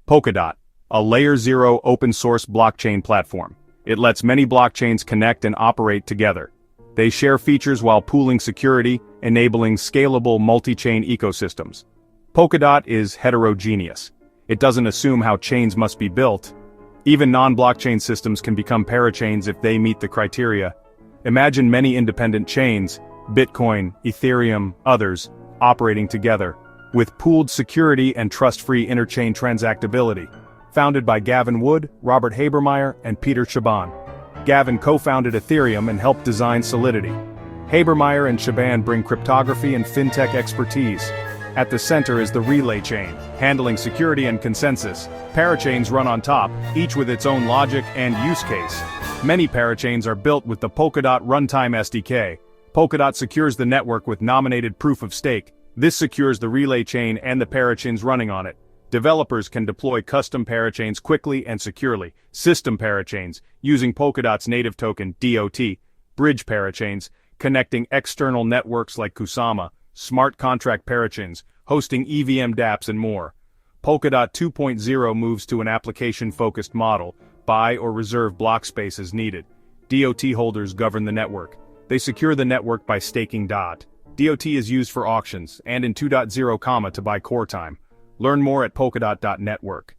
Polkadot, a Layer 0 open-source blockchain platform. It lets many blockchains connect and operate together. They share features while pooling security, enabling scalable multi-chain ecosystems. Polkadot is heterogeneous. It doesn't assume how chains must be built. Even non-blockchain systems can become parachains if they meet the criteria. Imagine many independent chains, Bitcoin, Ethereum, others, operating together, with pooled security and trust-free interchain transactability. Founded by Gavin Wood, Robert Habermeyer, and Peter Shaban. Gavin co-founded Ethereum and helped design Solidity. Habermeyer and Shaban bring cryptography and fintech expertise. At the center is the relay chain, handling security and consensus. Parachains run on top, each with its own logic and use case. Many parachains are built with the Polkadot Runtime SDK. Polkadot secures the network with nominated proof of stake. This secures the relay chain and the parachains running on it. Developers can deploy custom parachains quickly and securely. System parachains, using Polkadot's native token, DOT, bridge parachains, connecting external networks like Kusama, smart contract parachains, hosting EVM dApps and more. Polkadot 2.0 moves to an application-focused model, buy or reserve block space as needed. DOT holders govern the network. They secure the network by staking DOT. DOT is used for auctions, and in 2.0, to buy core time. Learn more at polkadot.network.